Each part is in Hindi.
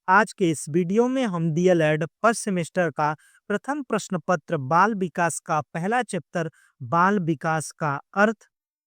आज के इस वीडियो में हम डीएलएड फर्स्ट सेमेस्टर का प्रथम प्रश्न पत्र बाल विकास का पहला चैप्टर बाल विकास का अर्थ,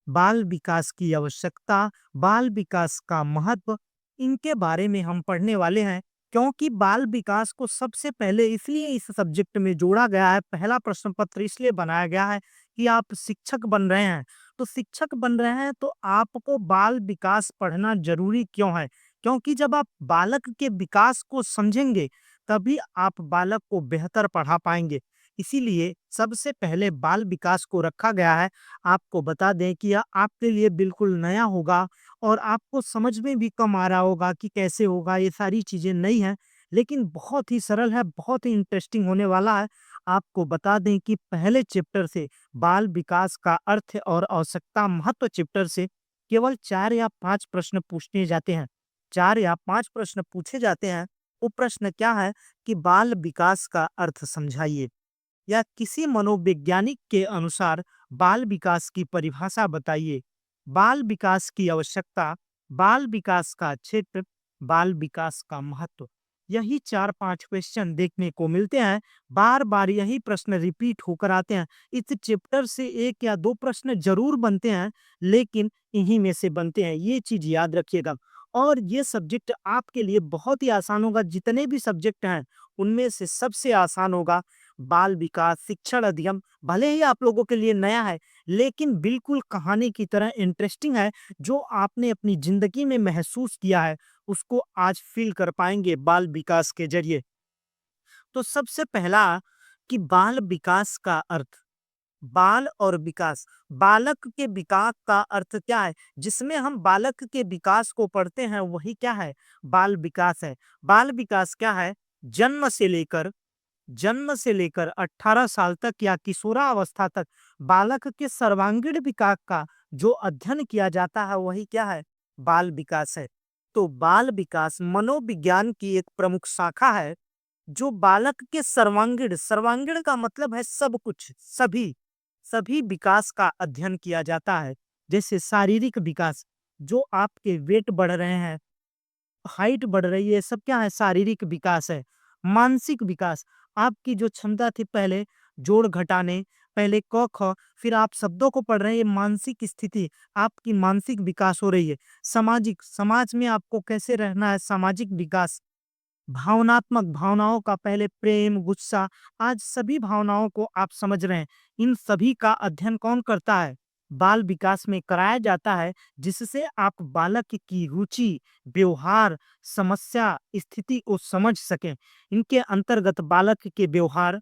बाल विकास की आवश्यकता, बाल विकास का महत्व, इनके बारे में हम पढ़ने वाले हैं। क्योंकि बाल विकास को सबसे पहले इसलिए इस सब्जेक्ट में जोड़ा गया है, पहला प्रश्न पत्र इसलिए बनाया गया है कि आप शिक्षक बन रहे हैं। तो शिक्षक बन रहे हैं तो आपको बाल विकास पढ़ना जरूरी क्यों है? क्योंकि जब आप बालक के विकास को समझेंगे, तभी आप बालक को बेहतर पढ़ा पाएंगे। इसीलिए सबसे पहले बाल विकास को रखा गया है। आपको बता दें कि यह आपके लिए बिल्कुल नया होगा और आपको समझ में भी कम आ रहा होगा कि कैसे होगा, ये सारी चीज़ें नई हैं, लेकिन बहुत ही सरल है, बहुत ही इंटरेस्टिंग होने वाला है। आपको बता दें कि पहले चैप्टर से बाल विकास का अर्थ और आवश्यकता महत्व चैप्टर से केवल 4 या 5 प्रश्न पूछे जाते हैं। 4 या 5 प्रश्न पूछे जाते हैं। वो प्रश्न क्या है कि बाल विकास का अर्थ समझाइए, या किसी मनोवैज्ञानिक के अनुसार बाल विकास की परिभाषा बताइए, बाल विकास की आवश्यकता, बाल विकास का क्षेत्र, बाल विकास का महत्व। यही 4-5 क्वेश्चन देखने को मिलते हैं। बार बार यही प्रश्न रिपीट होकर आते हैं। इस चैप्टर से 1 या 2 प्रश्न जरूर बनते हैं, लेकिन इन्हीं में से बनते हैं, ये चीज याद रखिएगा। और ये सब्जेक्ट आपके लिए बहुत ही आसान होगा। जितने भी सब्जेक्ट हैं उनमें से सबसे आसान होगा बाल विकास शिक्षण अध्ययन। भले ही आप लोगों के लिए नया है, लेकिन बिल्कुल कहानी की तरह इंटरेस्टिंग है। जो आपने अपनी जिंदगी में महसूस किया है, उसको आज फील कर पाएंगे बाल विकास के जरिए। तो सबसे पहला कि बाल विकास का अर्थ, बाल और विकास, बालक के विकास का अर्थ क्या है? जिसमें हम बालक के विकास को पढ़ते हैं वही क्या है? बाल विकास है। बाल विकास क्या है? जन्म से लेकर 18 साल तक या किशोरावस्था तक बालक के सर्वांगीण विकास का जो अध्ययन किया जाता है वही क्या है? बाल विकास है। तो बाल विकास मनोविज्ञान की एक प्रमुख शाखा है, जो बालक के सर्वांगीण, सर्वांगीण का मतलब है सब कुछ, सभी सभी विकास का अध्ययन किया जाता है। जैसे शारीरिक विकास, जो आपके वेट बढ़ रहे हैं, हाइट बढ़ रही है, सब क्या है? शारीरिक विकास है। मानसिक विकास, आपकी जो क्षमता थी पहले जोड़ घटाने, पहले क ख, फिर आप शब्दों को पढ़ रहे हैं, ये मानसिक स्थिति, आपकी मानसिक विकास हो रही है। सामाजिक, समाज में आपको कैसे रहना है, सामाजिक विकास। भावनात्मक, भावनाओं का पहले प्रेम, गुस्सा, आज सभी भावनाओं को आप समझ रहे हैं। इन सभी का अध्ययन कौन करता है? बाल विकास में कराया जाता है, जिससे आप बालक की रुचि, व्यवहार, समस्या, स्थिति को समझ सकें। इनके अंतर्गत बालक के व्यवहार,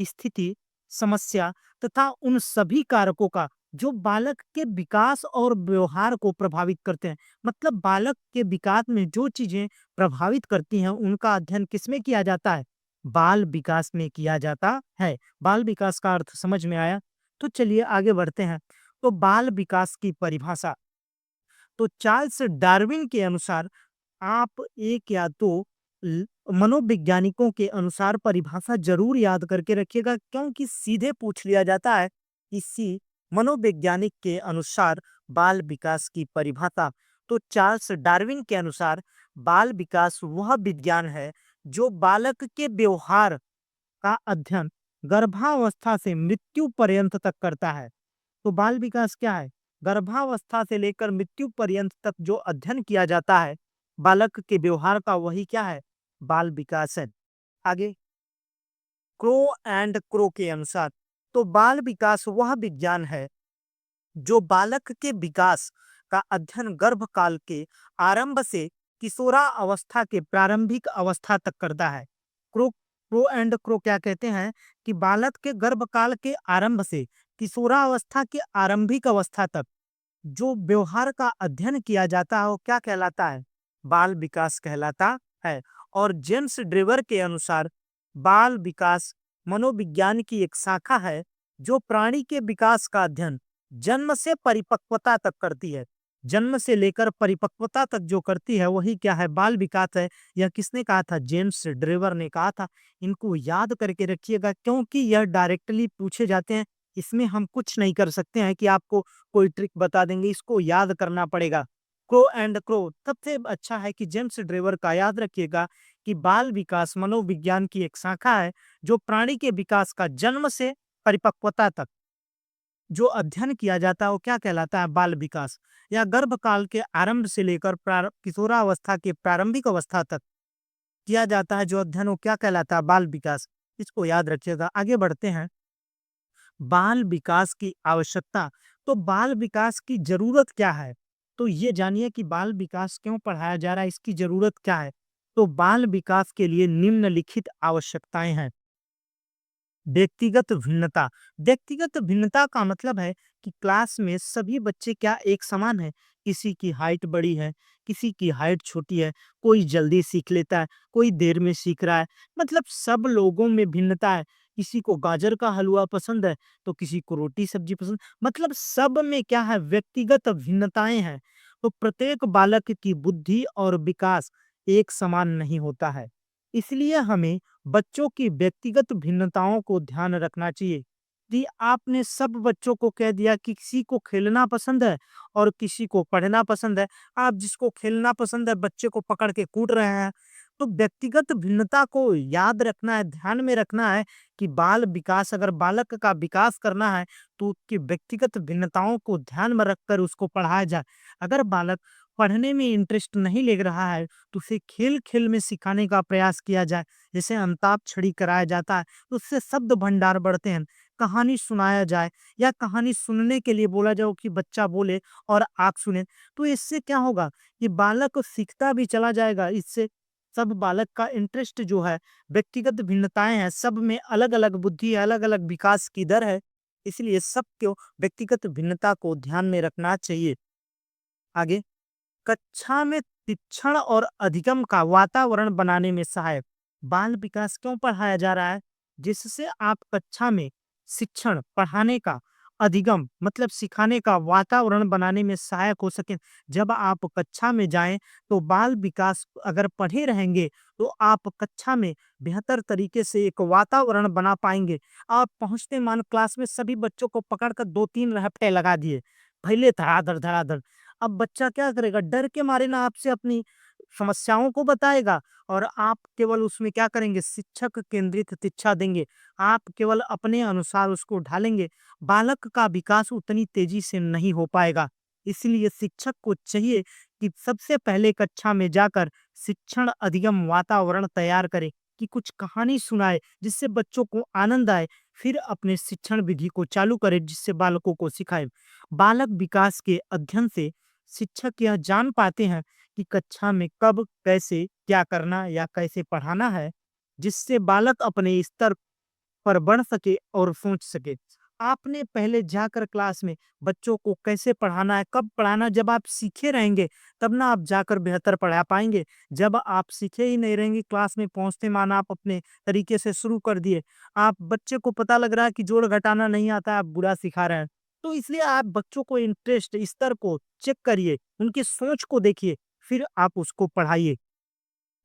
स्थिति, समस्या तथा उन सभी कारकों का जो बालक के विकास और व्यवहार को प्रभावित करते हैं, मतलब बालक के विकास में जो चीजें प्रभावित करती हैं, उनका अध्ययन किसमें किया जाता है? बाल विकास में किया जाता है। बाल विकास का अर्थ समझ में आया? तो चलिए आगे बढ़ते हैं। तो बाल विकास की परिभाषा, तो चार्ल्स डार्विन के अनुसार, आप एक या दो ल- मनोवैज्ञानिकों के अनुसार परिभाषा जरूर याद करके रखिएगा, क्योंकि सीधे पूछ लिया जाता है। इसी मनोवैज्ञानिक के अनुसार बाल विकास की परिभाषा, तो चार्ल्स डार्विन के अनुसार बाल विकास वह विज्ञान है जो बालक के व्यवहार का अध्ययन गर्भावस्था से मृत्यु पर्यंत तक करता है। तो बाल विकास क्या है? गर्भावस्था से लेकर मृत्यु पर्यंत तक जो अध्ययन किया जाता है बालक के व्यवहार का, वही क्या है? बाल विकास है। आगे, क्रो एंड क्रो के अनुसार, तो बाल विकास वह विज्ञान है जो बालक के विकास का अध्ययन गर्भकाल के आरंभ से किशोरा अवस्था के प्रारंभिक अवस्था तक करता है। क्रो एंड क्रो क्या कहते हैं कि बालक के गर्भकाल के आरंभ से किशोरावस्था के आरंभिक अवस्था तक जो व्यवहार का अध्ययन किया जाता है वो क्या कहलाता है? बाल विकास कहलाता है। और जेम्स ड्रेवर के अनुसार बाल विकास मनोविज्ञान की एक शाखा है जो प्राणी के विकास का अध्ययन जन्म से परिपक्वता तक करती है। जन्म से लेकर परिपक्वता तक जो करती है वही क्या है? बाल विकास है। यह किसने कहा था? जेम्स ड्रेवर ने कहा था। इनको याद करके रखिएगा, क्योंकि यह डायरेक्टली पूछे जाते हैं। इसमें हम कुछ नहीं कर सकते हैं कि आपको कोई ट्रिक बता देंगे, इसको याद करना पड़ेगा। क्रो एंड क्रो, सबसे अच्छा है कि जेम्स ड्रेवर का याद रखिएगा कि बाल विकास मनोविज्ञान की एक शाखा है जो प्राणी के विकास का जन्म से परिपक्वता तक जो अध्ययन किया जाता है वो क्या कहलाता है? बाल विकास। या गर्भकाल के आरंभ से लेकर किशोरावस्था के प्रारंभिक अवस्था तक किया जाता है जो अध्ययन, वो क्या कहलाता है? बाल विकास। इसको याद रखिएगा। आगे बढ़ते हैं। बाल विकास की आवश्यकता। तो बाल विकास की जरूरत क्या है? तो ये जानिए कि बाल विकास क्यों पढ़ाया जा रहा है, इसकी जरूरत क्या है? तो बाल विकास के लिए निम्नलिखित आवश्यकताएं हैं। व्यक्तिगत भिन्नता। व्यक्तिगत भिन्नता का मतलब है कि क्लास में सभी बच्चे क्या एक समान है? किसी की हाइट बड़ी है, किसी की हाइट छोटी है, कोई जल्दी सीख लेता है, कोई देर में सीख रहा है। मतलब सब लोगों में भिन्नता है। किसी को गाजर का हलवा पसंद है, तो किसी को रोटी सब्जी पसंद। मतलब सब में क्या है? व्यक्तिगत भिन्नताएं हैं। तो प्रत्येक बालक की बुद्धि और विकास एक समान नहीं होता है। इसलिए हमें बच्चों की व्यक्तिगत भिन्नताओं को ध्यान रखना चाहिए। यदि आपने सब बच्चों को कह दिया कि किसी को खेलना पसंद है और किसी को पढ़ना पसंद है, आप जिसको खेलना पसंद है बच्चे को पकड़ के कूट रहे हैं, तो व्यक्तिगत भिन्नता को याद रखना है, ध्यान में रखना है कि बाल विकास, अगर बालक का विकास करना है तो उसकी व्यक्तिगत भिन्नताओं को ध्यान में रखकर उसको पढ़ाया जाए। अगर बालक पढ़ने में इंटरेस्ट नहीं ले रहा है तो उसे खेल खेल में सिखाने का प्रयास किया जाए। जैसे अंताक्षरी कराया जाता है तो उससे शब्द भंडार बढ़ते हैं। कहानी सुनाया जाए या कहानी सुनने के लिए बोला जाओ कि बच्चा बोले और आप सुने, तो इससे क्या होगा? ये बालक सीखता भी चला जाएगा। इससे सब बालक का इंटरेस्ट जो है, व्यक्तिगत भिन्नताएं हैं, सब में अलग अलग बुद्धि, अलग अलग विकास की दर है। इसलिए सबको व्यक्तिगत भिन्नता को ध्यान में रखना चाहिए। आगे, कक्षा में शिक्षण और अधिगम का वातावरण बनाने में सहायक। बाल विकास क्यों पढ़ाया जा रहा है? जिससे आप कक्षा में शिक्षण, पढ़ाने का, अधिगम मतलब सिखाने का वातावरण बनाने में सहायक हो सके। जब आप कक्षा में जाएं तो बाल विकास अगर पढ़े रहेंगे तो आप कक्षा में बेहतर तरीके से एक वातावरण बना पाएंगे। आप पहुंचते मान क्लास में सभी बच्चों को पकड़कर दो तीन रपटे लगा दिए, पहले धड़ाधड़ धड़ाधड़। अब बच्चा क्या करेगा? डर के मारे ना आपसे अपनी समस्याओं को बताएगा और आप केवल उसमें क्या करेंगे? शिक्षक केंद्रित शिक्षा देंगे। आप केवल अपने अनुसार उसको ढालेंगे। बालक का विकास उतनी तेजी से नहीं हो पाएगा। इसलिए शिक्षक को चाहिए कि सबसे पहले कक्षा में जाकर शिक्षण अधिगम वातावरण तैयार करे, कि कुछ कहानी सुनाए जिससे बच्चों को आनंद आए। फिर अपने शिक्षण विधि को चालू करे जिससे बालकों को सिखाए। बालक विकास के अध्ययन से शिक्षक यह जान पाते हैं कि कक्षा में कब, कैसे, क्या करना या कैसे पढ़ाना है, जिससे बालक अपने स्तर पर बढ़ सके और सोच सके। आपने पहले जाकर क्लास में बच्चों को कैसे पढ़ाना है, कब पढ़ाना है, जब आप सीखे रहेंगे तब ना आप जाकर बेहतर पढ़ा पाएंगे। जब आप सीखे ही नहीं रहेंगे, क्लास में पहुंचते मान आप अपने तरीके से शुरू कर दिए, आप बच्चे को पता लग रहा है कि जोड़ घटाना नहीं आता, आप बुरा सिखा रहे हैं। तो इसलिए आप बच्चों को इंटरेस्ट स्तर को चेक करिए, उनकी सोच को देखिए, फिर आप उसको पढ़ाइए।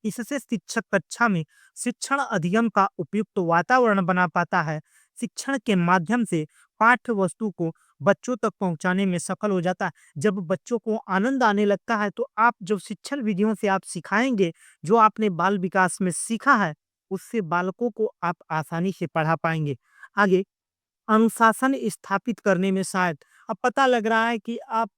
इससे शिक्षक कक्षा में शिक्षण अधिगम का उपयुक्त वातावरण बना पाता है। शिक्षण के माध्यम से पाठ्य वस्तु को बच्चों तक पहुंचाने में सफल हो जाता है। जब बच्चों को आनंद आने लगता है तो आप जो शिक्षण विधियों से आप सिखाएंगे, जो आपने बाल विकास में सीखा है, उससे बालकों को आप आसानी से पढ़ा पाएंगे। आगे, अनुशासन स्थापित करने में सहायक। अब पता लग रहा है कि आप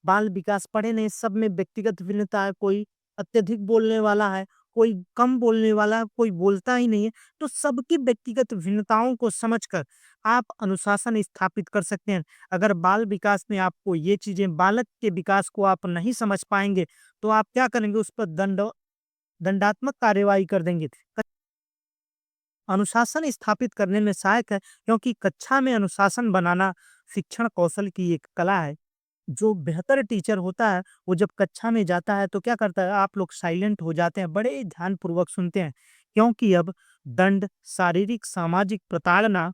बाल विकास पढ़े नहीं, सब में व्यक्तिगत भिन्नता है, कोई अत्यधिक बोलने वाला है, कोई कम बोलने वाला है, कोई बोलता ही नहीं है। तो सबकी व्यक्तिगत भिन्नताओं को समझकर आप अनुशासन स्थापित कर सकते हैं। अगर बाल विकास में आपको ये चीजें, बालक के विकास को आप नहीं समझ पाएंगे तो आप क्या करेंगे? उस पर दंडात्मक कार्यवाही कर देंगे। अनुशासन स्थापित करने में सहायक है क्योंकि कक्षा में अनुशासन बनाना शिक्षण कौशल की एक कला है। जो बेहतर टीचर होता है वो जब कक्षा में जाता है तो क्या करता है? आप लोग साइलेंट हो जाते हैं, बड़े ध्यानपूर्वक सुनते हैं, क्योंकि अब दंड, शारीरिक सामाजिक प्रताड़ना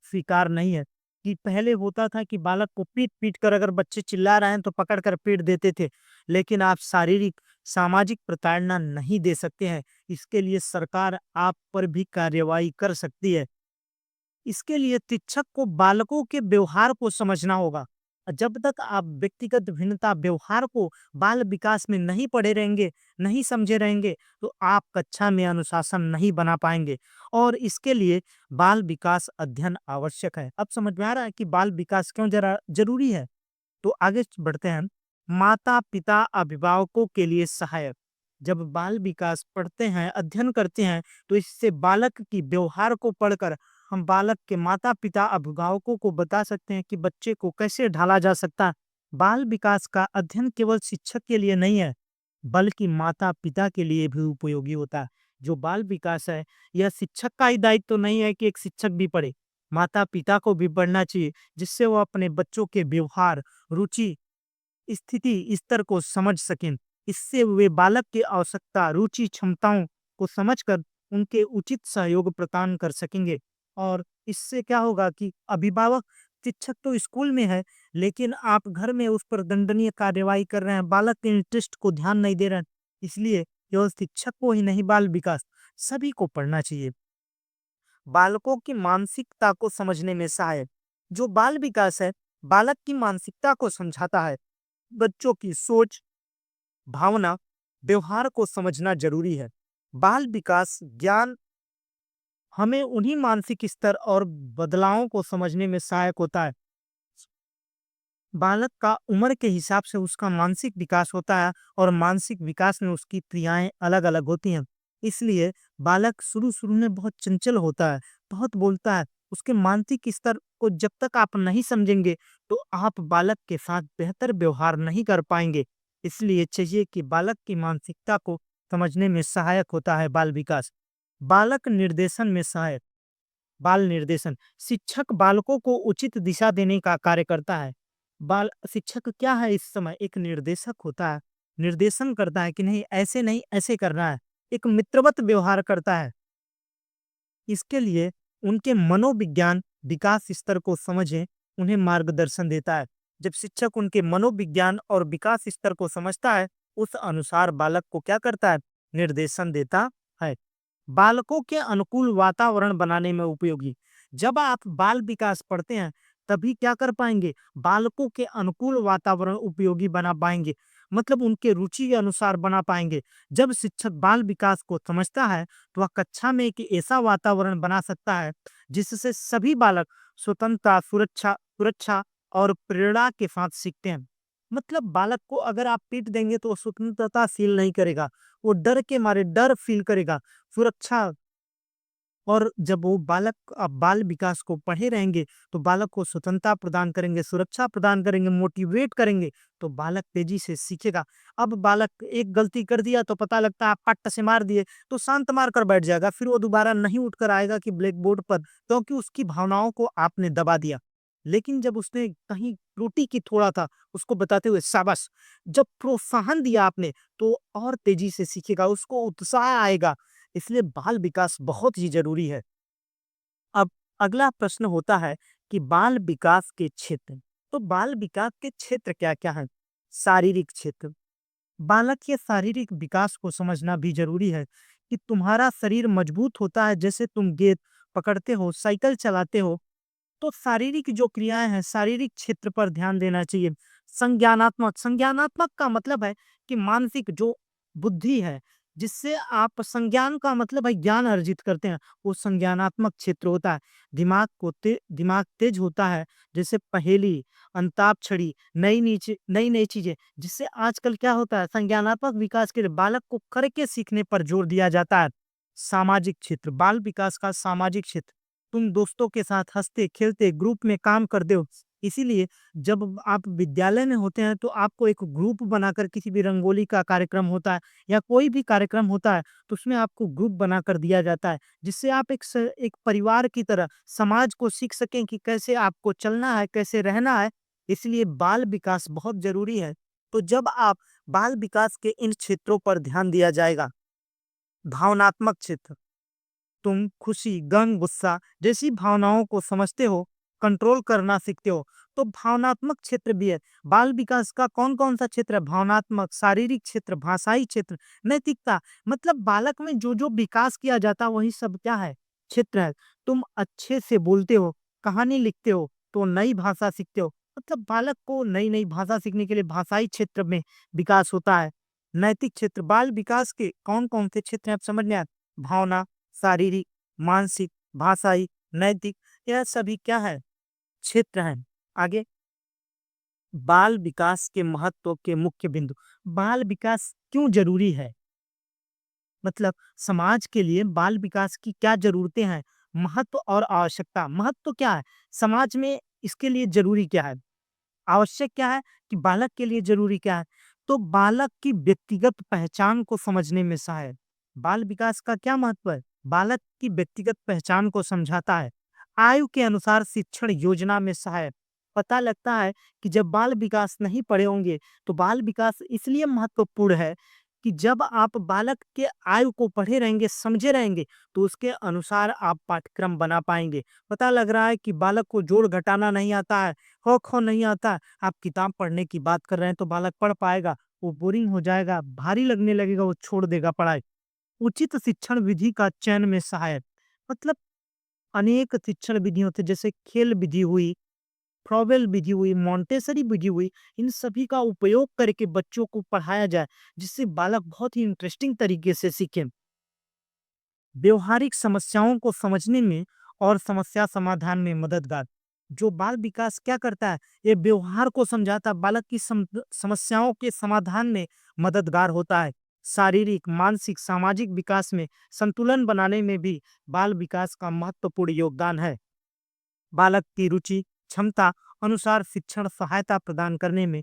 स्वीकार नहीं है। कि पहले होता था कि बालक को पीट पीट कर, अगर बच्चे चिल्ला रहे हैं तो पकड़ कर पीट देते थे, लेकिन आप शारीरिक सामाजिक प्रताड़ना नहीं दे सकते हैं। इसके लिए सरकार आप पर भी कार्यवाही कर सकती है। इसके लिए शिक्षक को बालकों के व्यवहार को समझना होगा। जब तक आप व्यक्तिगत भिन्नता व्यवहार को बाल विकास में नहीं पढ़े रहेंगे, नहीं समझे रहेंगे, तो आप कक्षा में अनुशासन नहीं बना पाएँगे और इसके लिए बाल विकास अध्ययन आवश्यक है। अब समझ में आ रहा है कि बाल विकास क्यों जरा ज़रूरी है? तो आगे बढ़ते हैं। माता-पिता अभिभावकों के लिए सहायक। जब बाल विकास पढ़ते हैं, अध्ययन करते हैं, तो इससे बालक की व्यवहार को पढ़कर हम बालक के माता-पिता अभिभावकों को बता सकते हैं कि बच्चे को कैसे ढाला जा सकता है। बाल विकास का अध्ययन केवल शिक्षक के लिए नहीं है, बल्कि माता-पिता के लिए भी उपयोगी होता है। जो बाल विकास है, यह शिक्षक का ही दायित्व तो नहीं है कि एक शिक्षक भी पढ़े, माता-पिता को भी पढ़ना चाहिए, जिससे वो अपने बच्चों के व्यवहार, रुचि, स्थिति, स्तर को समझ सकें। इससे वे बालक की आवश्यकता, रुचि, क्षमताओं को समझकर उनके उचित सहयोग प्रदान कर सकेंगे और इससे क्या होगा कि अभिभावक शिक्षक तो स्कूल में है, लेकिन आप घर में उस पर दंडनीय कार्यवाही कर रहे हैं, बालक के इंटरेस्ट को ध्यान नहीं दे रहे हैं। इसलिए केवल शिक्षक को ही नहीं बाल विकास सभी को पढ़ना चाहिए। बालकों की मानसिकता को समझने में सहायक। जो बाल विकास है, बालक की मानसिकता को समझाता है। बच्चों की सोच, भावना, व्यवहार को समझना जरूरी है। बाल विकास ज्ञान हमें उन्हीं मानसिक स्तर और बदलावों को समझने में सहायक होता है। बालक का उम्र के हिसाब से उसका मानसिक विकास होता है और मानसिक विकास में उसकी क्रियाएं अलग-अलग होती हैं। इसलिए बालक शुरू-शुरू में बहुत चंचल होता है, बहुत बोलता है। उसके मानसिक स्तर को जब तक आप नहीं समझेंगे, तो आप बालक के साथ बेहतर व्यवहार नहीं कर पाएँगे। इसलिए चाहिए कि बालक की मानसिकता को समझने में सहायक होता है बाल विकास। बालक निर्देशन में सहायक। बाल निर्देशन शिक्षक बालकों को उचित दिशा देने का कार्य करता है। बाल शिक्षक क्या है इस समय? एक निर्देशक होता है, निर्देशन करता है कि नहीं ऐसे करना है, एक मित्रवत व्यवहार करता है। इसके लिए उनके मनोविज्ञान विकास स्तर को समझें, उन्हें मार्गदर्शन देता है। जब शिक्षक उनके मनोविज्ञान और विकास स्तर को समझता है, उस अनुसार बालक को क्या करता है? निर्देशन देता है। बालकों के अनुकूल वातावरण बनाने में उपयोगी। जब आप बाल विकास पढ़ते हैं, तभी क्या कर पाएँगे? बालकों के अनुकूल वातावरण उपयोगी बना पाएँगे। मतलब उनके रुचि के अनुसार बना पाएँगे। जब शिक्षक बाल विकास को समझता है, तो वह कक्षा में एक ऐसा वातावरण बना सकता है, जिससे सभी बालक स्वतंत्रता, सुरक्षा और प्रेरणा के साथ सीखते हैं। मतलब बालक को अगर आप पीट देंगे, तो वो स्वतंत्रता फ़ील नहीं करेगा। वो डर के मारे डर फ़ील करेगा। सुरक्षा और जब वो बालक बाल विकास को पढ़े रहेंगे, तो बालक को स्वतंत्रता प्रदान करेंगे, सुरक्षा प्रदान करेंगे, मोटिवेट करेंगे, तो बालक तेजी से सीखेगा। अब बालक एक गलती कर दिया तो पता लगता है आप पट्ट से मार दिए, तो शांत मार कर बैठ जाएगा, फिर वो दोबारा नहीं उठकर आएगा कि ब्लैक बोर्ड पर, क्योंकि उसकी भावनाओं को आपने दबा दिया। लेकिन जब उसने कहीं त्रुटि की थोड़ा था, उसको बताते हुए शाबाश, जब प्रोत्साहन दिया आपने, तो और तेजी से सीखेगा, उसको उत्साह आएगा। इसलिए बाल विकास बहुत ही ज़रूरी है। अब अगला प्रश्न होता है कि बाल विकास के क्षेत्र। तो बाल विकास के क्षेत्र क्या-क्या हैं? शारीरिक क्षेत्र। बालक के शारीरिक विकास को समझना भी ज़रूरी है कि तुम्हारा शरीर मजबूत होता है, जैसे तुम गेंद पकड़ते हो, साइकिल चलाते हो, तो शारीरिक जो क्रियाएँ हैं, शारीरिक क्षेत्र पर ध्यान देना चाहिए। संज्ञानात्मक संज्ञानात्मक का मतलब है कि मानसिक जो बुद्धि है, जिससे आप संज्ञान का मतलब है ज्ञान अर्जित करते हैं, वो संज्ञानात्मक क्षेत्र होता है। दिमाग तेज होता है, जैसे पहेली, अंताक्षरी, नई-नई चीज़ें, जिससे आजकल क्या होता है संज्ञानात्मक विकास के लिए बालक को करके सीखने पर जोर दिया जाता है। सामाजिक क्षेत्र, बाल विकास का सामाजिक क्षेत्र। तुम दोस्तों के साथ हँसते-खेलते ग्रुप में काम करते हो। इसीलिए जब आप विद्यालय में होते हैं, तो आपको एक ग्रुप बनाकर किसी भी रंगोली का कार्यक्रम होता है या कोई भी कार्यक्रम होता है, तो उसमें आपको ग्रुप बनाकर दिया जाता है, जिससे आप एक परिवार की तरह समाज को सीख सकें कि कैसे आपको चलना है, कैसे रहना है। इसलिए बाल विकास बहुत ज़रूरी है। तो जब आप बाल विकास के इन क्षेत्रों पर ध्यान दिया जाएगा, भावनात्मक क्षेत्र तुम खुशी, गम, गुस्सा जैसी भावनाओं को समझते हो, कंट्रोल करना सीखते हो, तो भावनात्मक क्षेत्र भी है। बाल विकास का कौन-कौन सा क्षेत्र है? भावनात्मक, शारीरिक क्षेत्र, भाषाई क्षेत्र, नैतिकता। मतलब बालक में जो-जो विकास किया जाता है, वही सब क्या है? क्षेत्र है। तुम अच्छे से बोलते हो, कहानी लिखते हो, तो नई भाषा सीखते हो। मतलब बालक को नई नई भाषा सीखने के लिए भाषाई क्षेत्र में विकास होता है। नैतिक क्षेत्र, बाल विकास के कौन कौन से क्षेत्र हैं आप समझ में आए? भावना, शारीरिक, मानसिक, भाषाई, नैतिक, यह सभी क्या है? क्षेत्र हैं। आगे, बाल विकास के महत्व के मुख्य बिंदु। बाल विकास क्यों जरूरी है? मतलब समाज के लिए बाल विकास की क्या जरूरतें हैं? महत्व और आवश्यकता। महत्व क्या है? समाज में इसके लिए जरूरी क्या है? आवश्यक क्या है कि बालक के लिए ज़रूरी क्या है? तो बालक की व्यक्तिगत पहचान को समझने में सहायक। बाल विकास का क्या महत्व है? बालक की व्यक्तिगत पहचान को समझाता है। आयु के अनुसार शिक्षण योजना में सहायक। पता लगता है कि जब बाल विकास नहीं पढ़े होंगे, तो बाल विकास इसलिए महत्वपूर्ण है कि जब आप बालक के आयु को पढ़े रहेंगे, समझे रहेंगे, तो उसके अनुसार आप पाठ्यक्रम बना पाएँगे। पता लग रहा है कि बालक को जोड़-घटाना नहीं आता है, क-ख नहीं आता है, आप किताब पढ़ने की बात कर रहे हैं तो बालक पढ़ पाएगा, वो बोरिंग हो जाएगा, भारी लगने लगेगा, वो छोड़ देगा पढ़ाई। उचित शिक्षण विधि का चयन में सहायक, मतलब अनेक शिक्षण विधि होते हैं, जैसे खेल विधि हुई, फ्रॉबेल विधि हुई, मोंटेसरी विधि हुई, इन सभी का उपयोग करके बच्चों को पढ़ाया जाए, जिससे बालक बहुत ही इंटरेस्टिंग तरीके से सीखे। व्यवहारिक समस्याओं को समझने में और समस्या समाधान में मददगार। जो बाल विकास क्या करता है, ये व्यवहार को समझाता है, बालक की समस्याओं के समाधान में मददगार होता है। शारीरिक, मानसिक, सामाजिक विकास में संतुलन बनाने में भी बाल विकास का महत्वपूर्ण योगदान है। बालक की रुचि, क्षमता अनुसार शिक्षण सहायता प्रदान करने में,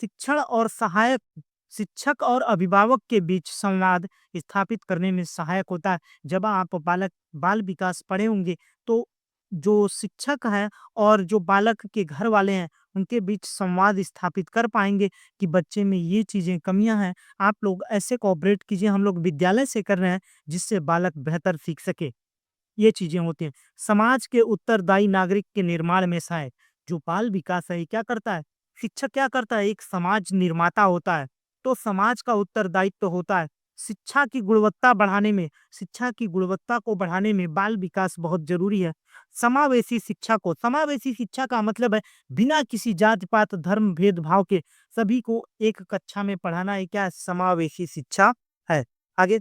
शिक्षण और सहायक, शिक्षक और अभिभावक के बीच संवाद स्थापित करने में सहायक होता है। जब आप बाल विकास पढ़े होंगे, तो जो शिक्षक हैं और जो बालक के घर वाले हैं, उनके बीच संवाद स्थापित कर पाएँगे कि बच्चे में ये चीज़ें कमियाँ हैं, आप लोग ऐसे कोऑपरेट कीजिए, हम लोग विद्यालय से कर रहे हैं, जिससे बालक बेहतर सीख सके। ये चीज़ें होती हैं। समाज के उत्तरदायी नागरिक के निर्माण में सहायक। जो बाल विकास है, ये क्या करता है? शिक्षक क्या करता है? एक समाज निर्माता होता है, तो समाज का उत्तरदायित्व होता है। शिक्षा की गुणवत्ता को बढ़ाने में बाल विकास बहुत ज़रूरी है। समावेशी शिक्षा का मतलब है बिना किसी जात-पात, धर्म, भेदभाव के सभी को एक कक्षा में पढ़ाना, ये क्या है? समावेशी शिक्षा है। आगे,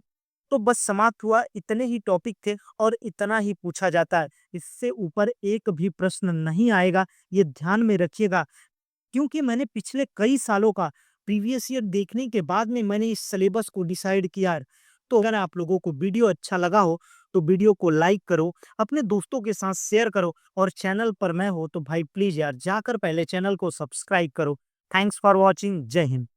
तो बस समाप्त हुआ, इतने ही टॉपिक थे और इतना ही पूछा जाता है। इससे ऊपर एक भी प्रश्न नहीं आएगा, ये ध्यान में रखिएगा, क्योंकि मैंने पिछले कई सालों का प्रीवियस ईयर देखने के बाद में मैंने इस सिलेबस को डिसाइड किया है। तो अगर आप लोगों को वीडियो अच्छा लगा हो, तो वीडियो को लाइक करो, अपने दोस्तों के साथ शेयर करो, और चैनल पर नए हो तो भाई प्लीज़ यार जाकर पहले चैनल को सब्सक्राइब करो। Thanks for watching. जय हिंद।